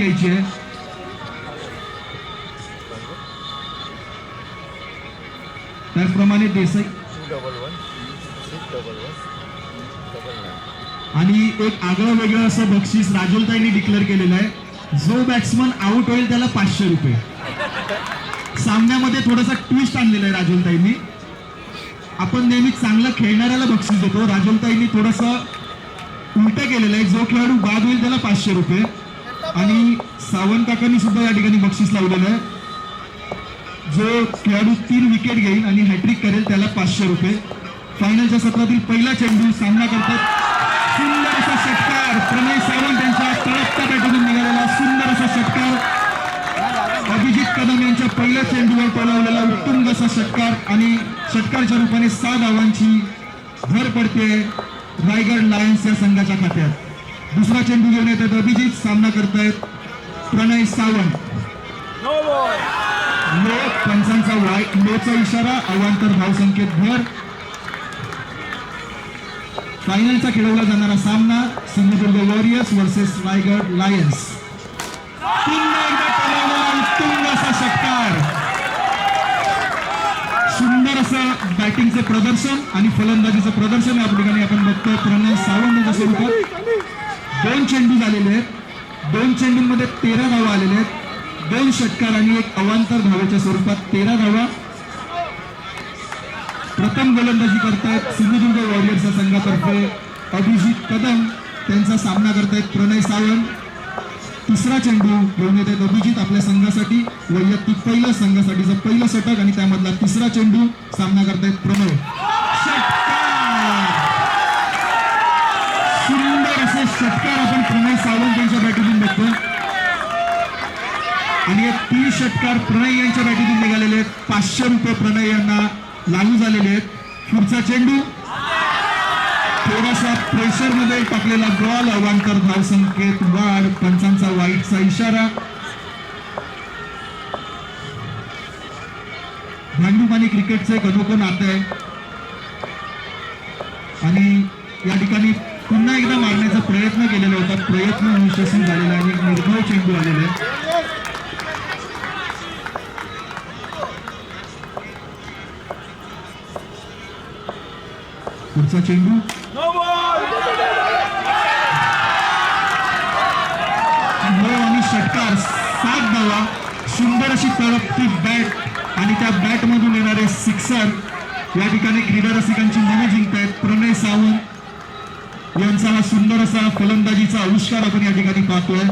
घ्यायची आहे. त्याचप्रमाणे देसाई आणि एक आगळं वेगळं असं बक्षीस राजुलताईंनी डिक्लेअर केलेलं आहे. जो बॅट्समन आउट होईल त्याला 500 रुपये. सामन्यामध्ये थोडासा ट्विस्ट आणलेला आहे राजुलताईंनी. आपण नेहमी चांगलं खेळणाऱ्याला बक्षीस देतो, राजुलताईंनी थोडंसं उलट केलेलं आहे. जो खेळाडू बाद होईल त्याला 500 रुपये आणि सावंत काकांनी सुद्धा या ठिकाणी बक्षीस लावलेलं आहे. जो खेळाडू 3 विकेट घेईल आणि हॅट्रिक करेल त्याला 500 रुपये. फायनलच्या सत्रातील पहिला चेंडू सामना करतात. सुंदर असा षटकार प्रणय सावंत यांच्या तळपत्या बॅटमधून निघालेला सुंदर असा षटकार. अभिजित कदम यांच्या पहिल्या चेंडूवर टोलावलेला उत्तुंग असा षटकार आणि षटकारच्या रूपाने 6 धावांची भर पडते रायगड लायन्स या संघाच्या खात्यात. दुसरा चेंडू घेऊन येतात अभिजित. सामना करतायत प्रणय सावंत. नो, पंचांचा वाईट नोचा इशारा. अवांतर धावसंख्येत भर. फायनलचा खेळवला जाणारा सामना Sindhudurg Warriors versus Raigad Lions. पुन्हा एकदा टोलावलेला उत्तुंग असा षटकार. सुंदर असं बॅटिंगचं प्रदर्शन आणि फलंदाजीचं प्रदर्शन या ठिकाणी आपण बघतोय प्रणय सावंत यांच्या स्वरूपात. 2 चेंडू झालेले आहेत. 2 चेंडूंमध्ये 13 धावा आलेल्या आहेत. 2 षटकार आणि 1 अवांतर धावेच्या स्वरूपात 13 धावा. प्रथम गोलंदाजी करतायत सिंधुदुर्ग वॉरियर्स या संघातर्फे अभिजित कदम. त्यांचा सामना करतायत प्रणय सावंत. तिसरा चेंडू घेऊन येत आहेत अभिजित आपल्या संघासाठी. वैयक्तिक पहिलं संघासाठीचं पहिलं षटक आणि त्यामधला तिसरा चेंडू. सामना करतायत प्रणय. सुंदर असे षटकार आपण प्रणय सावंत यांच्या बॅटीतून बघतोय आणि हे 3 षटकार प्रणय यांच्या बॅटीतून निघालेले आहेत. 500 रुपये प्रणय यांना लागू झालेले आहेत. पुढचा चेंडू थोडासा प्रेशर मध्ये टाकलेला बॉल. अवांतर धावसंख्येत वाढ. पंचांचा वाईटचा इशारा. भांडूप आणि क्रिकेटचं एक अनोखं नातं आहे आणि या ठिकाणी पुन्हा एकदा मारण्याचा प्रयत्न केलेला होता. प्रयत्न यशस्वी झालेला आणि एक निर्भय चेंडू आलेला आहे. पुढचा चेंडू आणि षटकार. 7 धावा. सुंदर अशी तळपती बॅट आणि त्या बॅट मधून येणारे सिक्सर या ठिकाणी क्रीडा रसिकांची मने जिंकतायत. प्रणय सावंत यांचा हा सुंदर असा फलंदाजीचा आविष्कार आपण या ठिकाणी पाहतोय.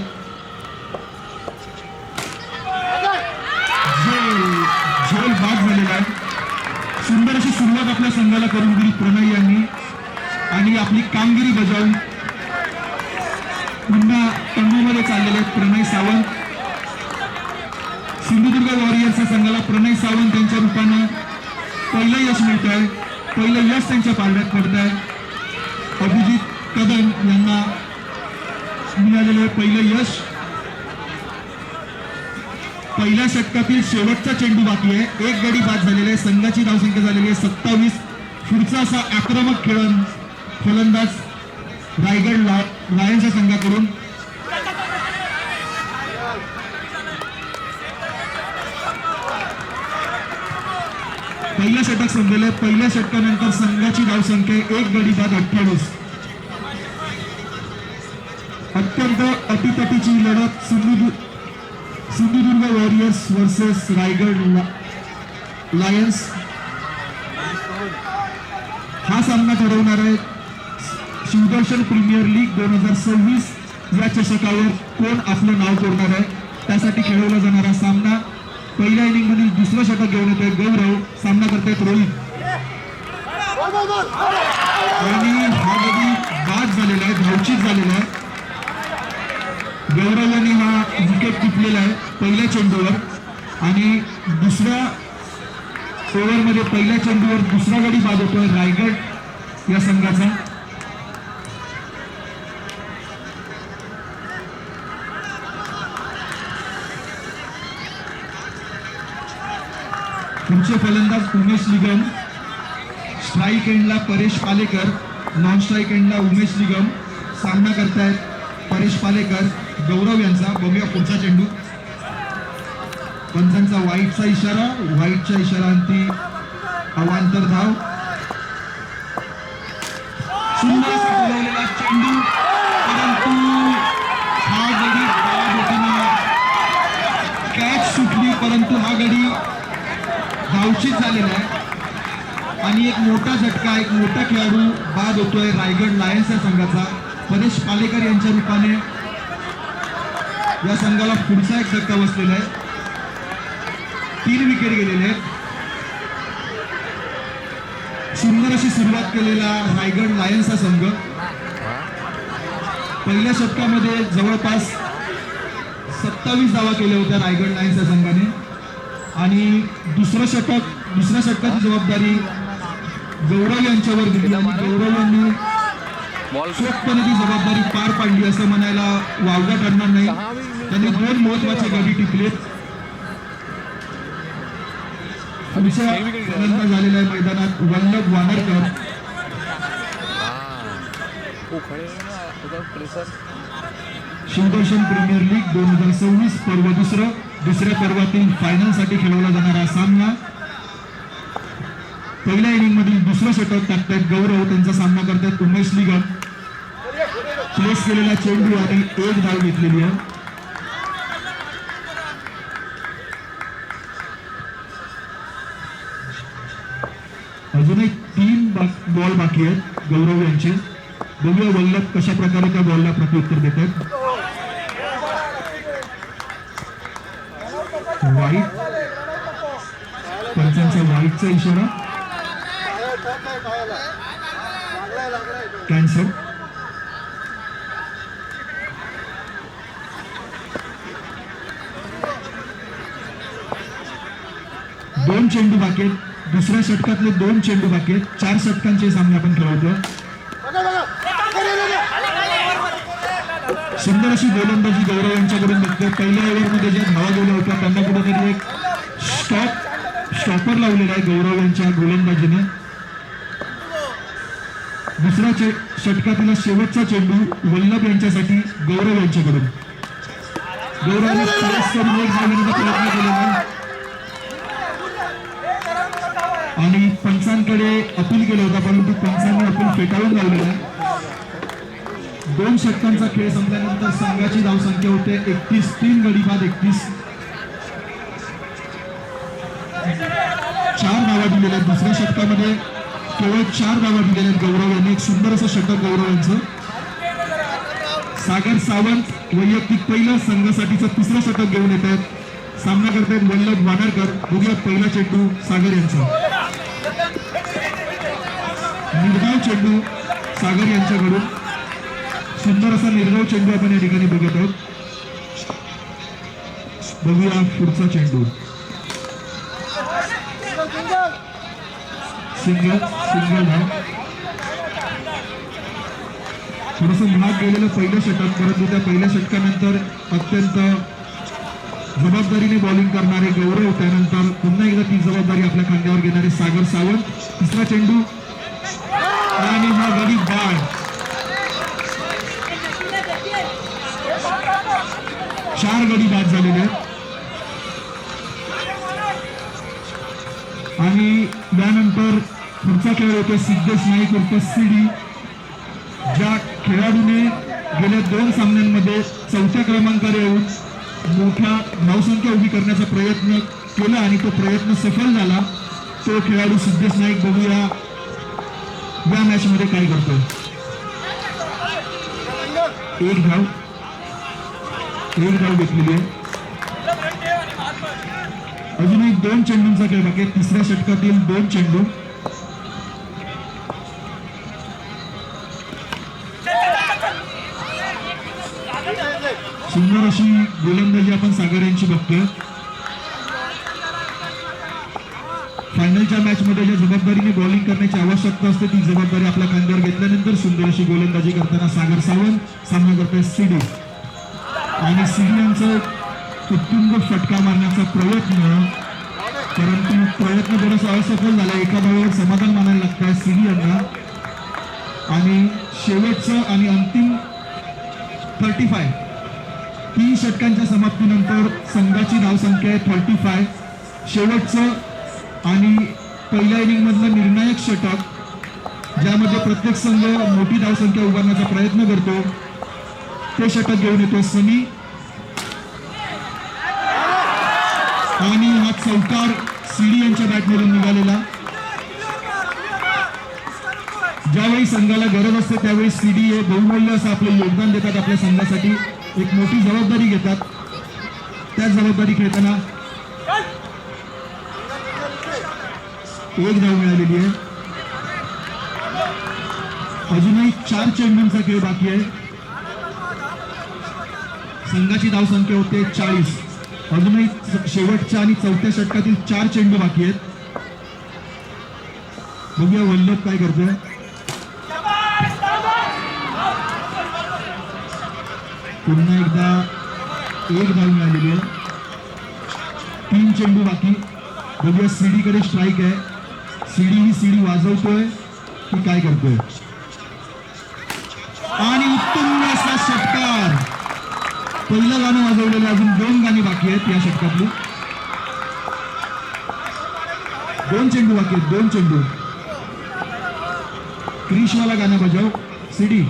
झोल बाद झालेला आहे. सुंदर अशी सुरुवात आपल्या संघाला करून दिली प्रणय यांनी आणि आपली कामगिरी बजावून पुन्हा तंबूमध्ये चाललेले प्रणय सावंत. सिंधुदुर्ग वॉरियर्सच्या संघाला प्रणय सावंत यांच्या रूपानं पहिलं यश मिळत आहे. पहिलं यश त्यांच्या पारड्यात पडत आहे. अभिजित कदम यांना मिळालेलं पहिलं यश. पहिल्या षटकातील शेवटचा चेंडू बाकी आहे. 1 गडी बाद झालेला आहे. संघाची धावसंख्या झालेली आहे 27. पुढचा असा आक्रमक खेळ फलंदाज रायगड लायन्सच्या संघाकडून. पहिलं षटक संपलेलं आहे. पहिल्या षटकानंतर संघाची धावसंख्या 1 गडी बाद 28. अत्यंत अटीतटीची लढत Sindhudurg Warriors versus Raigad Lions. हा सामना ठरवणार आहे शिवदर्शन प्रीमियर लीग 2026 या चषकावर कोण आपलं नाव कोरणार आहे. त्यासाठी खेळवला जाणारा सामना. पहिल्या इनिंग मधील दुसरं षटक घेऊन येतोय गौरव. सामना करतायत रोहित आणि हा गडी बाद झालेला आहे. धावचीत झालेला आहे. गौरव यांनी हा विकेट टिपलेला आहे पहिल्या चेंडूवर आणि दुसऱ्या ओव्हरमध्ये पहिल्या चेंडूवर दुसरा गडी बाद होतोय रायगड या संघाचा. पुढचे फलंदाज उमेश निगम. स्ट्राईक एंडला परेश पालेकर. नॉन स्ट्राईक एंडला उमेश निगम. सामना करतायत परेश पालेकर गौरव यांचा. बघूया पुढचा चेंडू. पंचांचा वाईटचा इशारा, वाईटच्या इशारांती अवांतर धाव. सुंदर असा बोलवलेला चेंडू, परंतु हा गडी बाद होताना कॅच सुटली, परंतु हा गडी धावशीत झालेला आहे आणि एक मोठा झटका, एक मोठा खेळाडू बाद होतोय रायगड लायन्स या संघाचा. परेश पालेकर यांच्या रूपाने या संघाला पुढचा एक धक्का बसलेला आहे. 3 विकेट गेलेले आहेत. सुंदर अशी सुरुवात केलेला रायगड लायन्स हा संघ पहिल्या षटकामध्ये जवळपास 27 धावा केल्या होत्या रायगड लायन्स या संघाने आणि दुसऱ्या षटकाची जबाबदारी गौरव यांच्यावर दिली आणि गौरव यांनी चोखपणे ती जबाबदारी पार पाडली असं म्हणायला वावगा ठरणार नाही. त्यांनी 2 महत्वाचे गडी टिकले. पुढच्या फलंदाज झालेला आहे मैदानात वल्लभ वानरकर. शिवदर्शन प्रीमियर लीग 2026 पर्व दुसऱ्या पर्वातील फायनलसाठी खेळवला जाणारा सामना. पहिल्या इनिंग मधील दुसरं षटक टाकतायत गौरव. त्यांचा सामना करतायत उमेश निगम. प्लेस केलेला चेंडू आणि 1 धाव घेतलेली आहे. अजूनही 3 बॉल बाकी आहेत गौरव यांचे. बघूया वल्लभ कशा प्रकारे त्या बॉलला प्रत्युत्तर देत आहेत. वाईट, पंचांचा वाईटचा इशारा, कॅन्सल. दोन चेंडू बाकी आहेत. दुसऱ्या षटकातले 2 चेंडू बाकी आहेत. 4 षटकांचे सामने आपण खेळवतो. सुंदर अशी गोलंदाजी गौरव यांच्याकडून बघतोय. पहिल्या ओव्हरमध्ये ज्या धावा गेल्या होत्या त्यांना कुठेतरी एक स्टॉपर लावलेला आहे गौरव यांच्या गोलंदाजीने. दुसऱ्या षटकातील शेवटचा चेंडू वल्लभ यांच्यासाठी गौरव यांच्याकडून. गौरवने प्रयत्न केलेला आणि पंचांकडे अपील केलं होतं, परंतु पंचांनी अपील फेटाळून लावलेला. 2 षटकांचा खेळ संपल्यानंतर संघाची धावसंख्या होते 31. 3 गडी बाद 31. 4 धावा दिलेल्या आहेत. दुसऱ्या षटकामध्ये केवळ 4 धावा दिलेल्या आहेत गौरव यांनी. एक सुंदर असं षटक गौरव यांचं. सागर सावंत वैयक्तिक पहिलं संघासाठीचं 3रं षटक घेऊन येत आहेत. सामना करतायत वल्लभ वानरकर. बघूया पहिला चेंडू सागर यांचा. निर्धाव चेंडू सागर यांच्याकडून. सुंदर असा निर्धाव चेंडू आपण या ठिकाणी बघत आहोत. बघूया पुढचा चेंडू. सिंगल धाव. थोडस महाग गेलेलं पहिलं षटक, परंतु त्या पहिल्या षटकानंतर अत्यंत जबाबदारीने बॉलिंग करणारे गौरव, त्यानंतर पुन्हा एकदा ती जबाबदारी आपल्या खांद्यावर घेणारे सागर सावंत. 3रा चेंडू आणि हा गडी बाद. 4 गडी बाद झालेले आहेत आणि त्यानंतर पुढचा खेळ होतो सिद्धेश नाईक उर्फ सीडी. ज्या खेळाडूने गेल्या 2 सामन्यांमध्ये 4थ्या क्रमांकावर येऊन मोठ्या धावसंख्या उभी करण्याचा प्रयत्न केला आणि तो प्रयत्न सफल झाला, तो खेळाडू सिद्धेश नाईक. बघूया या मॅच मध्ये काय करतोय. 1 धाव घेतलेली आहे. अजूनही 2 चेंडूंचा खेळ बाकी आहे. 3ऱ्या षटकातील 2 चेंडू. सुंदर अशी गोलंदाजी आपण सागर यांची बघतोय. फायनलच्या मॅच मध्ये ज्या जबाबदारीने बॉलिंग करण्याची आवश्यकता असते ती जबाबदारी आपल्या खांद्यावर घेतल्यानंतर सुंदर अशी गोलंदाजी करताना सागर सावंत. सामना करतोय सीडी आणि सीडी यांचा उत्तुंग फटका मारण्याचा प्रयत्न, परंतु प्रयत्न थोडासा असफल झाला. एका धावेवर समाधान मानायला लागतंय सीडी यांना आणि शेवटचं आणि अंतिम 35 3 षटकांच्या समाप्तीनंतर संघाची धावसंख्या आहे 35. शेवटचं आणि पहिल्या इनिंग मधलं निर्णायक षटक ज्यामध्ये प्रत्येक संघ मोठी धावसंख्या उभारण्याचा प्रयत्न करतो ते षटक घेऊन येतो सनी आणि हा चौकार सीडी यांच्या बॅटमधून निघालेला. ज्यावेळी संघाला गरज असते त्यावेळी सीडी हे बहुमूल्य असं आपलं योगदान देतात आपल्या संघासाठी. एक मोठी जबाबदारी घेतात. त्याच जबाबदारी खेळताना एक धाव मिळालेली आहे. अजूनही 4 चेंडूंचा खेळ बाकी आहे. संघाची धावसंख्या होते 40. अजूनही शेवटच्या आणि चौथ्या षटकातील 4 चेंडू बाकी आहेत. बघूया वल्लभ काय करतोय. पुन्हा एकदा एक धाव मिळालेली आहे. 3 चेंडू बाकी. बघूया सीडी कडे स्ट्राईक आहे. सीडी ही सीडी वाजवतोय की काय करतोय. आणि उत्तम असा षटकार. पहिलं गाणं वाजवलेलं. अजून 2 गाणी बाकी आहेत या षटकातली. 2 चेंडू बाकी आहेत. 2 चेंडू. क्रिशवाला गाणं बजाव सीडी.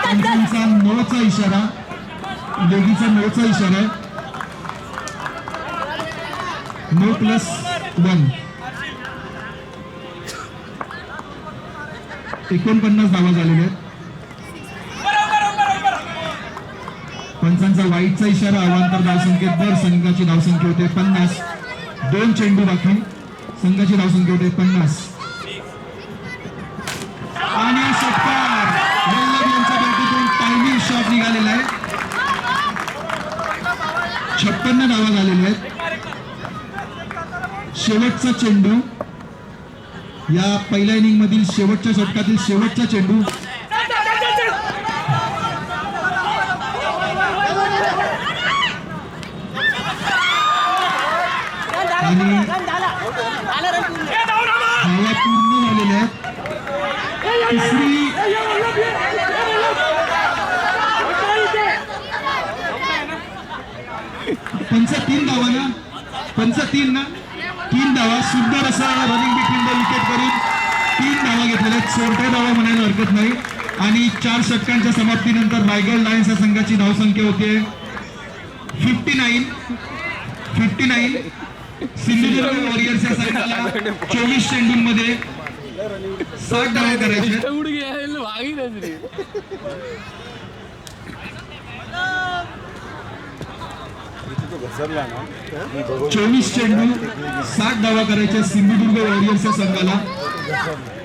पंचांचा नोचा इशारा. लेगीचा नोचा इशारा आहे. नो +1. 49 धावा झालेल्या आहेत. पंचांचा वाईटचा इशारा. अवांतर धावसंख्येत दर. संघाची धावसंख्या होते 50. 2 चेंडू बाकी. संघाची धावसंख्या होते 50. आणि षटकार वल्लभ यांच्या बॅटीतून टायमिंग शॉट निघालेला आहे. 56 धावा झालेल्या आहेत. शेवटचा चेंडू. या पहिल्या इनिंग मधील शेवटच्या षटकातील शेवटचा चेंडू. आणि धावा पूर्ण झालेल्या आहेत. तिसरी पंच 3 धावा ना. पंच 3 ना. 3 धावा. सुंदर असा रनिंग बिटवीन द विकेट करून 3 धावा घेतलेल्या आहेत. छोट्या धावा म्हणायला हरकत नाही. आणि 4 षटकांच्या समाप्तीनंतर रायगड लायन्स या संघाची धावसंख्या होते 59. सिंधुदुर्ग वॉरियर्स या संघाला 24 चेंडूंमध्ये 60 धावा करायचे. 24 चेंडू 60 धावा करायच्या सिंधुदुर्ग वॉरियर्स या संघाला.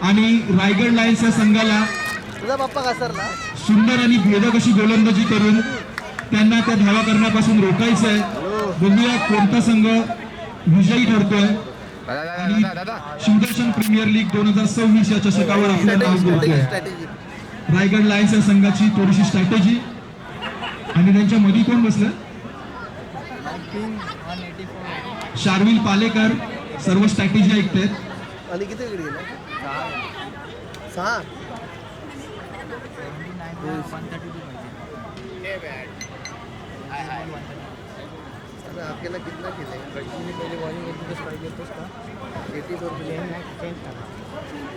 आणि रायगड लायन्स या संघाला सुंदर आणि भेदक अशी गोलंदाजी करून त्यांना त्या धावा करण्यापासून रोखायचं आहे. बघूया कोणता संघ विजयी ठरतोय. आणि शिवदर्शन प्रीमियर लीग 2026 या चषकावर आपलं नाव जोडतोय. रायगड लायन्स या संघाची थोडीशी स्ट्रॅटेजी. आणि त्यांच्या मध्ये कोण बसलं. शार्विल पालेकर सर्व स्ट्रॅटेजी ऐकतायत. आपल्याला कितना खेले पहले बॉलिंग 80 स्ट्राइक येतोस का 80 वर प्लेन नाही चेंज करा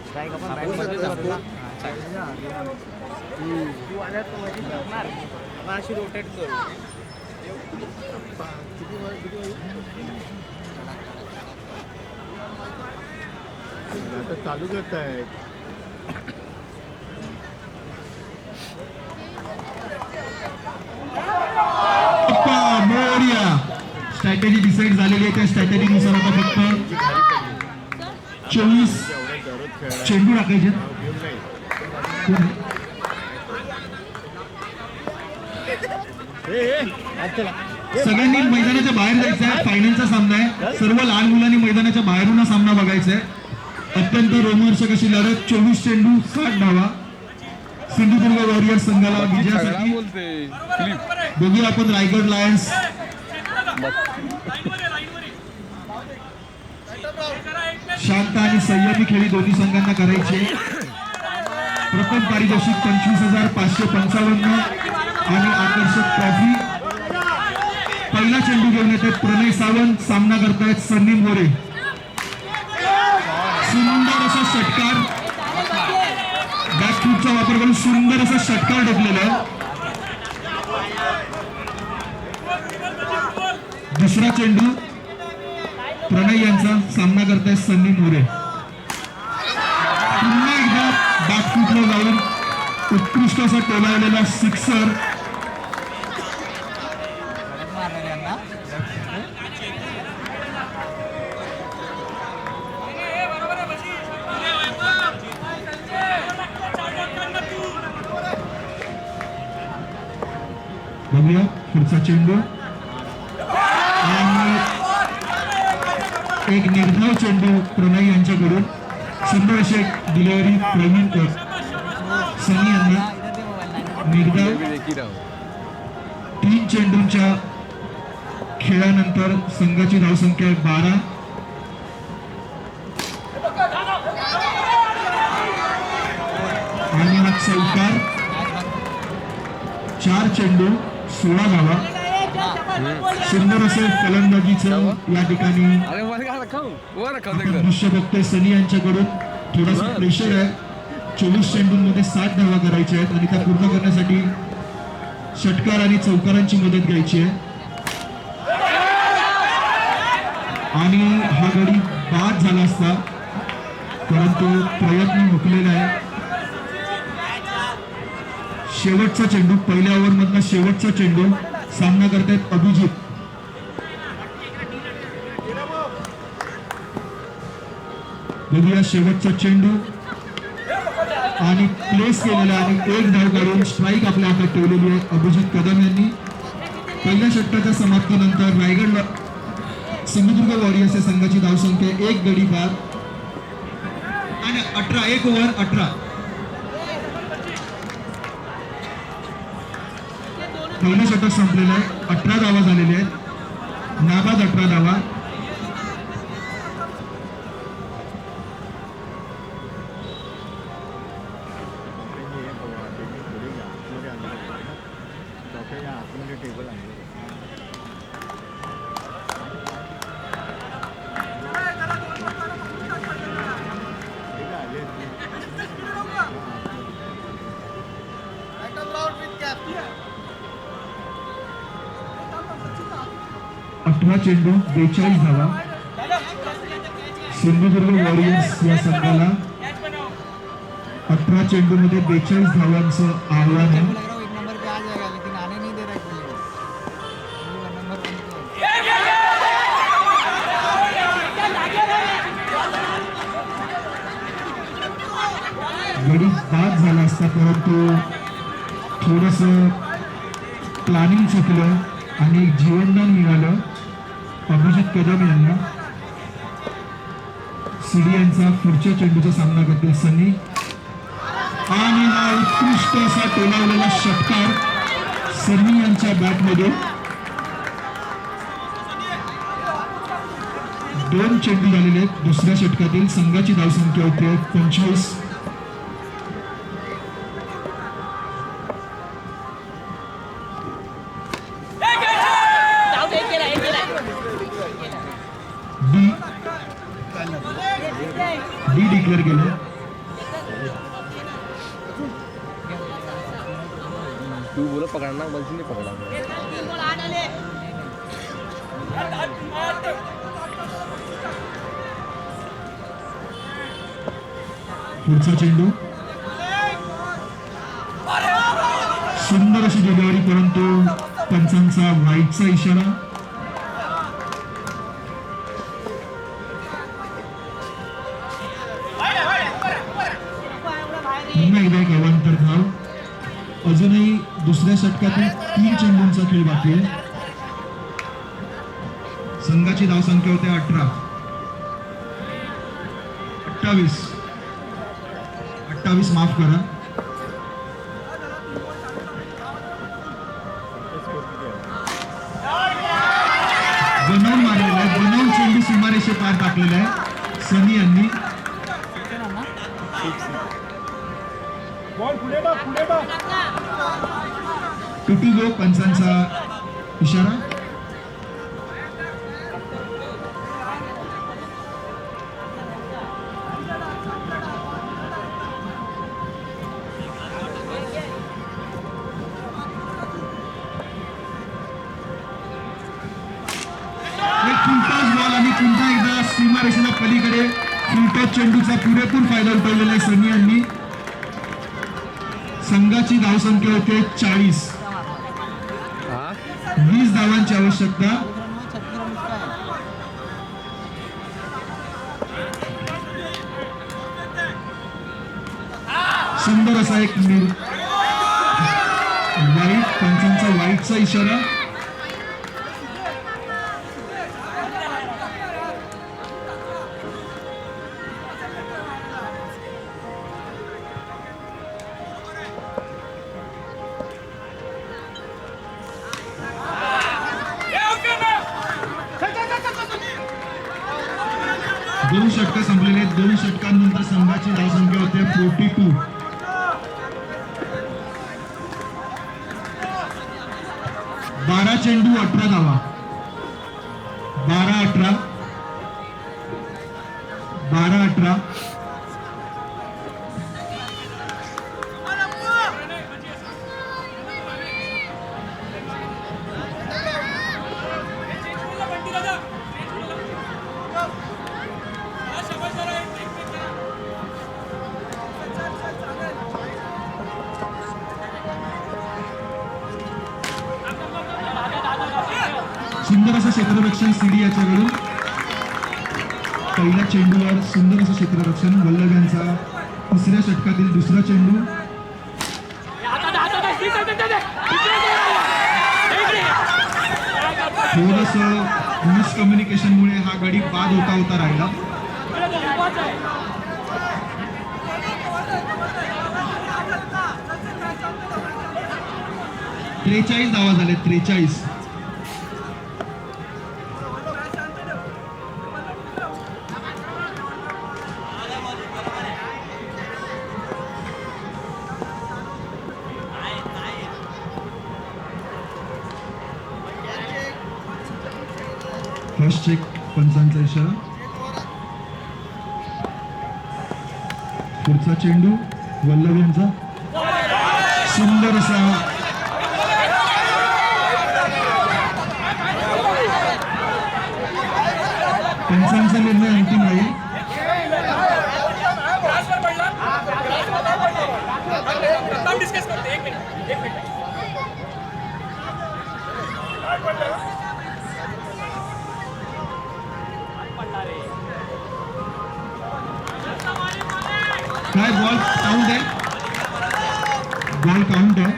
स्ट्राइक आपण बॅट मध्ये करतो तू आला तो मध्ये करणार आपण अशी रोटेट करू किती आता चालू करतायत. स्ट्रॅटेजी डिसाईड झालेली आहे. त्या स्ट्रॅटेजीनुसार आता फक्त 24 चेंडू टाकायचे. सगळ्यांनी मैदानाच्या बाहेर जायचं आहे. फायनलचा सामना आहे. सर्व लहान मुलांनी मैदानाच्या बाहेरून हा सामना बघायचा आहे. अत्यंत रोमहर्षक अशी लढत. 24 चेंडू 60 धावा सिंधुदुर्ग वॉरियर्स संघाला विजयासाठी. बघूया आपण रायगड लायन्स शांत आणि संयमी खेळी दोन्ही संघांना करायचे. प्रथम पारितोषिक 25,555 आणि आकर्षक ट्रॉफी. पहिला चेंडू घेऊन येतात प्रणय सावंत, सामना करतायत सन्नी मोरे. सुंदर असा षटकार, बॅकफूटचा वापर करून सुंदर असा षटकार ढकलेला आहे. दुसरा चेंडू प्रणय यांचा, सामना करतायत सन्नी मोरे. पुन्हा एकदा बॅकफूटला जाऊन उत्कृष्ट असा टोलावलेला सिक्सर. बघूया पुढचा चेंडू आणि एक निर्धाव चेंडू प्रणय यांच्याकडून. सुंदर अशी एक डिलिव्हरी प्रवीण सनी यांना. निर्धाव 3 चेंडूंच्या खेळानंतर संघाची धावसंख्या आहे 12. आणि हा चौकार. 4 चेंडू 16 धावा. सुंदर असे फलंदाजीचं या ठिकाणी आपण दृश्य बघतोय. सनी यांच्याकडून थोडासा प्रेशर आहे. 24 चेंडूंमध्ये 60 धावा करायच्या आहेत आणि त्या पूर्ण करण्यासाठी षटकार आणि चौकारांची मदत घ्यायची आहे. आणि हा गडी बाद झाला असता, परंतु प्रयत्न हुकलेला आहे. शेवटचा चेंडू, पहिल्या ओव्हरमधला शेवटचा चेंडू. सामना करतायत अभिजित. बघूया शेवटचा चेंडू आणि प्लेस केलेला आणि एक धाव काढून स्ट्राईक आपल्या हातात ठेवलेली आहे अभिजित कदम यांनी. पहिल्या षटकाच्या समाप्तीनंतर रायगड सिंधुदुर्ग वॉरियर्स या संघाची धावसंख्या 1 गडी बाद आणि 18. 1 ओव्हर 18. पहिलं षटक संपलेलं आहे. 18 धावा झालेल्या आहेत. नाबाद 18 धावा. चेंडू 42 धावा. सिंधुदुर्ग वॉरियर्स या संघाला 18 चेंडूमध्ये 42 धावांचं आव्हान आहे. गडी बाद झाला असता, परंतु थोडस प्लॅनिंग चुकलं आणि जीवनदान मिळालं अभिजित कदम यांना. सिडी यांचा पुढच्या चेंडूचा सामना करतील सनी. आणि हा उत्कृष्ट असा टोलावलेला षटकार सनी यांच्या बॅटमध्ये. 2 चेंडू झालेले आहेत दुसऱ्या षटकातील. संघाची धावसंख्या होती 25. डी डिक्लेअर केलं. तू बोला पकडना, बल्कि नहीं पकड़ा. पुढचा चेंडू. सुंदर अशी डिलिव्हरी, परंतु पंचांचा वाईटचा इशारा. पुन्हा एकदा एक अवांतर धाव. अजूनही दुसऱ्या षटकातील 3 चेंडूंचा खेळ बाकी आहे. संघाची धावसंख्या होते 18. 28 माफ करा. बनवून मारलेला आहे. बनवून चेंडू सीमारेषे पार टाकलेला आहे सनी यांनी. 42 गो, पंचांचा इशारा. एक फुलटॉस बॉल आणि पुन्हा एकदा सीमारेषेला पलीकडे फुलटॉस चेंडूचा पुरेपूर फायदा उठवलेला आहे सनी यांनी. संघाची धावसंख्या होते 40. 20 धावांची आवश्यकता. सुंदर असा एक वाईट, पंचांचा वाईटचा इशारा. दोन षटकं संपलेले आहेत. 2 षटकांनंतर संघाची धावसंख्या होते 42. 12 चेंडू 18 धावा. 12-18. 12-18. सुंदर असं क्षेत्ररक्षण सीडी याच्याकडून. पहिल्या चेंडूवर सुंदर असं क्षेत्ररक्षण वल्लभ यांचा. तिसऱ्या षटकातील दुसरा चेंडू. थोडस मिसकम्युनिकेशनमुळे हा गडी बाद होता राहिला. त्रेचाळीस धावा झाले. 43. फर्स्ट चेक, पंचांचा इशारा. पुढचा चेंडू वल्लभ यांचा. सुंदर असा पंचांचा निर्णय अंतिम राहील. काय बॉल काउंट आहे. बॉल काउंट आहे.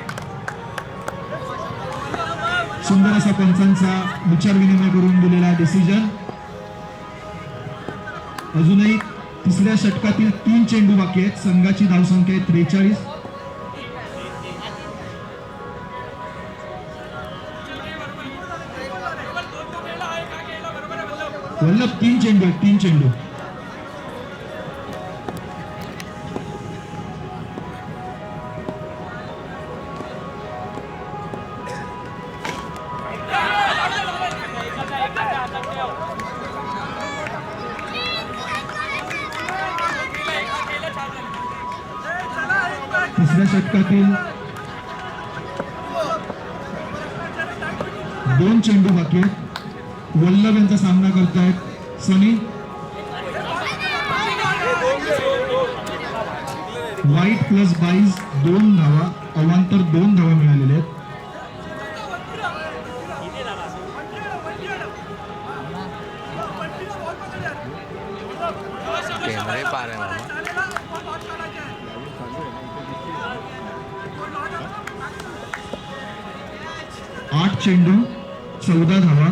सुंदर असा पंचांचा विचार विनिमय करून दिलेला डिसिजन. अजूनही तिसऱ्या षटकातील 3 चेंडू बाकी आहेत. संघाची धावसंख्या आहे 43. वल्लभ 3 चेंडू आहेत. 3 चेंडू. तिसऱ्या षटकातील 2 चेंडू बाकी आहेत. वल्लभ यांचा सामना करतायत सनी. वाईट प्लस 22 2 धावा. अवांतर 2 धावा मिळालेल्या आहेत. कैमरे पा रहे हैं 8 चेंडू 14 धावा.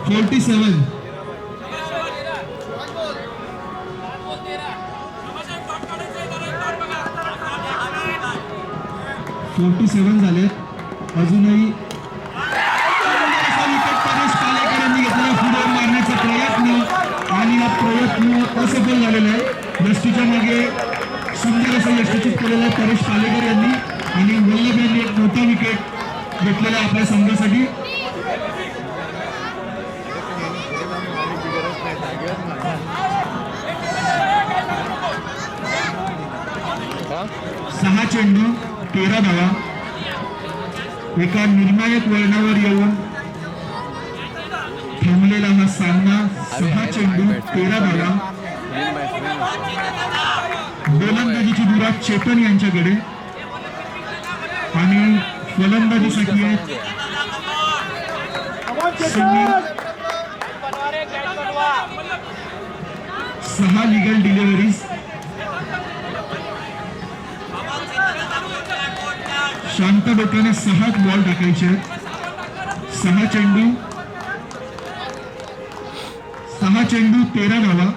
$47. 47 झाले. अजूनही संघासाठी हा 6 चेंडू 13 धावा. एका निर्णायक वळणावर येऊन थांबलेला हा सामना 6 चेंडू 13 धावा. गोलंदाजीची धुरा चेतन यांच्याकडे आणि फलंदाजीसाठी आहेत सुनील. 6 legal deliveries. शांत डोक्याने 6 बॉल टाकायचे आहेत. 6 चेंडू 13 धावा.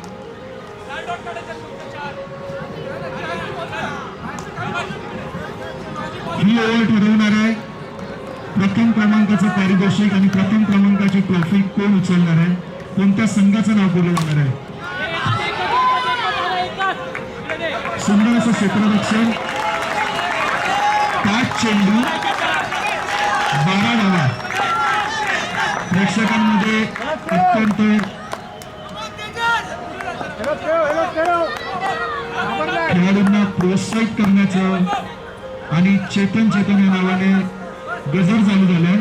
ही ओव्हर ठरवणार आहे प्रथम क्रमांकाचं पारितोषिक आणि प्रथम क्रमांकाची ट्रॉफी कोण उचलणार आहे, कोणत्या संघाचं नाव बोललं जाणार आहे. सुंदर असं क्षेत्ररक्षण. 5 चेंडू 12 धावा. प्रेक्षकांमध्ये अत्यंत खेळाडूंना प्रोत्साहित करण्याचं आणि चेतन या नावाने गजर चालू झालाय.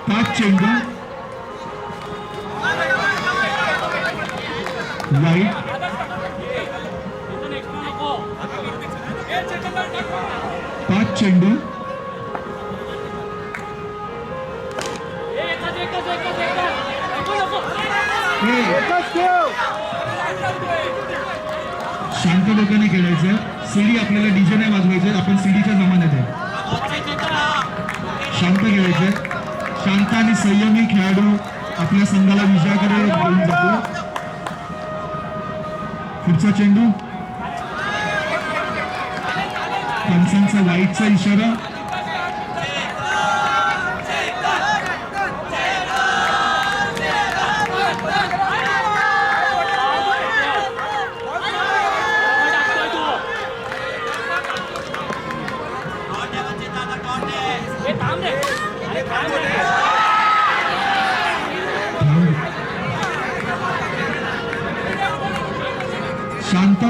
5 चेंडू वाईट. 5 चेंडू शांत डोक्याने खेळायचं. सीडी आपल्याला डीजे नाही वाजवायचे, आपण सीडीच्या जमान्यात आहे. शांत खेळायचे. शांत आणि संयमी खेळाडू आपल्या संघाला विजयाकडे घेऊन जातो. पुढचा चेंडू पंचांचा वाईटचा इशारा.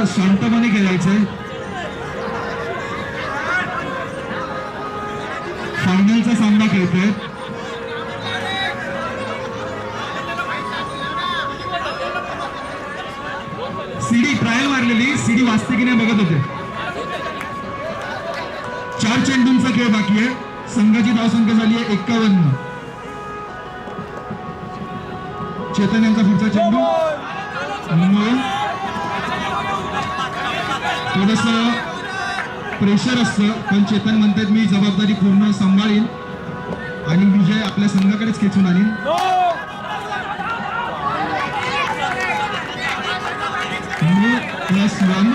शांतपणे खेळायचंय. फायनलचा सामना खेळतोय. सीडी ट्रायल मारलेली, सीडी वाजते की नाही बघत होते. 4 चेंडूंचा खेळ बाकी आहे. संघाची धावसंख्या झाली आहे 51. चेतन यांचा पुढचा चेंडू. थोडस प्रेशर असतं, पण चेतन म्हणतात मी जबाबदारी पूर्ण सांभाळीन आणि विजय आपल्या संघाकडेच खेचून आणीन. +1.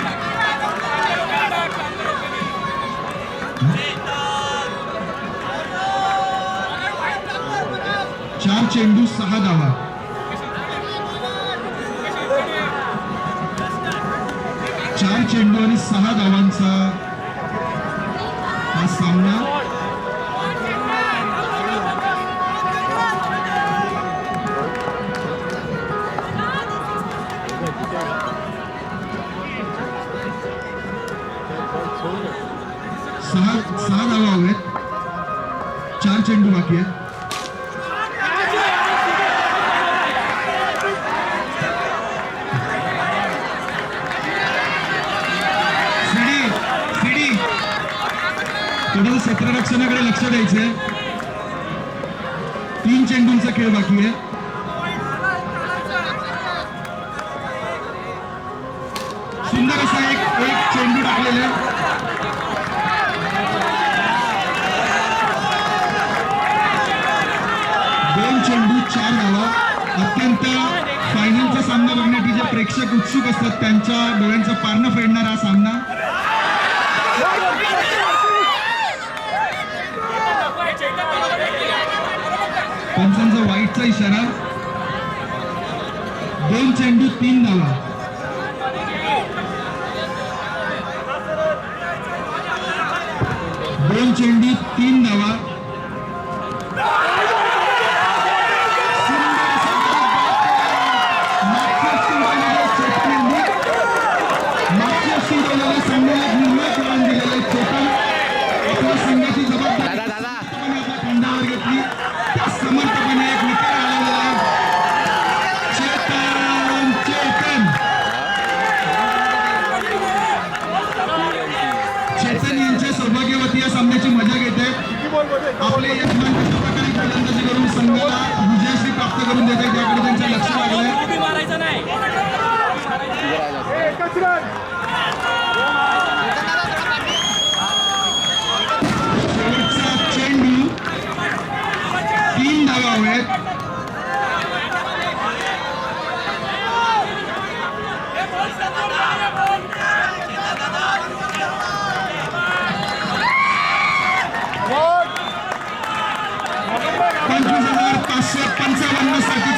4 चेंडू 6 धावा. 4 चेंडू आणि 6 धावांचा हा सामना. सहा धावा हवेत. 4 चेंडू बाकी आहेत. थोडं क्षेत्ररक्षणाकडे लक्ष द्यायचंय. 3 चेंडूंचा खेळ बाकी आहे. सुंदर असा एक चेंडू टाकलेला आहे. दोन चेंडू 4 धावा. अत्यंत फायनलचा सामना बघण्यासाठी जे प्रेक्षक उत्सुक असतात त्यांच्या डोळ्यांचं पारणं फेडणारा हा सामना. पंचांचा वाईटचा इशारा. 2 चेंडू 3 धावा. दोन चेंडू 3 धावा. आहेत. $25,555 साठी